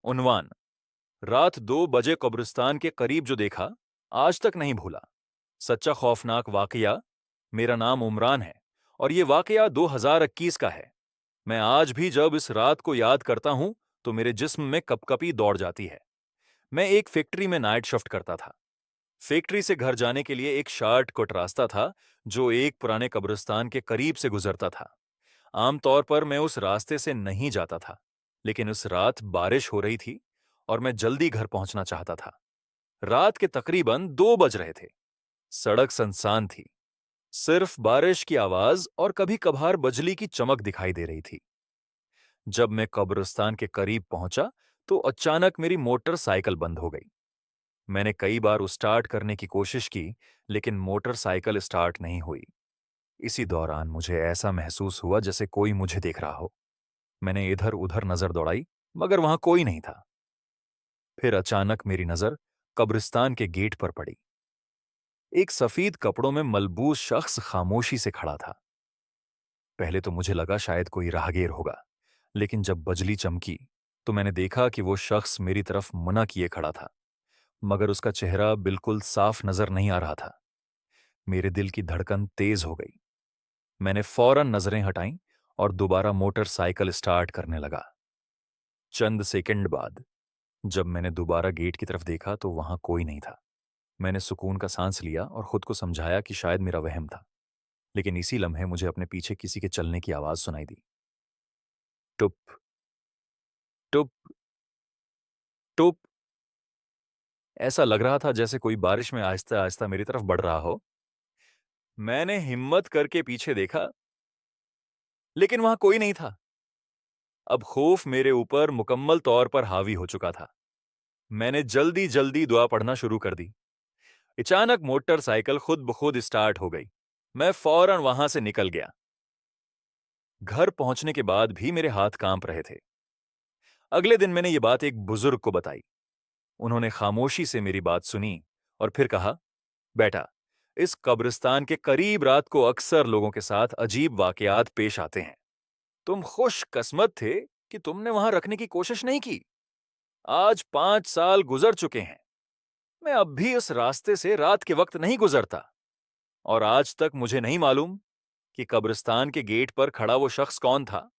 उन्वान: रात 2 बजे कब्रिस्तान के करीब जो देखा, आज तक नहीं भूला। सच्चा खौफनाक वाकया। मेरा नाम उमरान है और ये वाकया 2021 का है। मैं आज भी जब इस रात को याद करता हूं तो मेरे जिस्म में कपकपी दौड़ जाती है। मैं एक फैक्ट्री में नाइट शिफ्ट करता था। फैक्ट्री से घर जाने के लिए एक शॉर्टकट रास्ता था जो एक पुराने कब्रिस्तान के करीब से गुजरता था। आमतौर पर मैं उस रास्ते से नहीं जाता था, लेकिन उस रात बारिश हो रही थी और मैं जल्दी घर पहुंचना चाहता था। रात के तकरीबन 2 बज रहे थे। सड़क सुनसान थी। सिर्फ बारिश की आवाज और कभी कभार बिजली की चमक दिखाई दे रही थी। जब मैं कब्रिस्तान के करीब पहुंचा तो अचानक मेरी मोटरसाइकिल बंद हो गई। मैंने कई बार स्टार्ट करने की कोशिश की, लेकिन मोटरसाइकिल स्टार्ट नहीं हुई। इसी दौरान मुझे ऐसा महसूस हुआ जैसे कोई मुझे देख रहा हो। मैंने इधर उधर नजर दौड़ाई, मगर वहां कोई नहीं था। फिर अचानक मेरी नजर कब्रिस्तान के गेट पर पड़ी। एक सफेद कपड़ों में मलबूस शख्स खामोशी से खड़ा था। पहले तो मुझे लगा शायद कोई राहगीर होगा, लेकिन जब बिजली चमकी तो मैंने देखा कि वो शख्स मेरी तरफ मुना किए खड़ा था, मगर उसका चेहरा बिल्कुल साफ नजर नहीं आ रहा था। मेरे दिल की धड़कन तेज हो गई। मैंने फौरन नजरें हटाईं और दोबारा मोटरसाइकिल स्टार्ट करने लगा। चंद सेकंड बाद जब मैंने दोबारा गेट की तरफ देखा तो वहां कोई नहीं था। मैंने सुकून का सांस लिया और खुद को समझाया कि शायद मेरा वहम था। लेकिन इसी लम्हे मुझे अपने पीछे किसी के चलने की आवाज सुनाई दी। टुप, टुप, टुप। ऐसा लग रहा था जैसे कोई बारिश में आहिस्ता आहिस्ता मेरी तरफ बढ़ रहा हो। मैंने हिम्मत करके पीछे देखा, लेकिन वहां कोई नहीं था। अब खौफ मेरे ऊपर मुकम्मल तौर पर हावी हो चुका था। मैंने जल्दी जल्दी दुआ पढ़ना शुरू कर दी। अचानक मोटरसाइकिल खुद ब खुद स्टार्ट हो गई। मैं फौरन वहां से निकल गया। घर पहुंचने के बाद भी मेरे हाथ कांप रहे थे। अगले दिन मैंने ये बात एक बुजुर्ग को बताई। उन्होंने खामोशी से मेरी बात सुनी और फिर कहा, बेटा, इस कब्रिस्तान के करीब रात को अक्सर लोगों के साथ अजीब वाकयात पेश आते हैं। तुम खुशकिस्मत थे कि तुमने वहां रखने की कोशिश नहीं की। आज 5 साल गुजर चुके हैं। मैं अब भी उस रास्ते से रात के वक्त नहीं गुजरता और आज तक मुझे नहीं मालूम कि कब्रिस्तान के गेट पर खड़ा वो शख्स कौन था।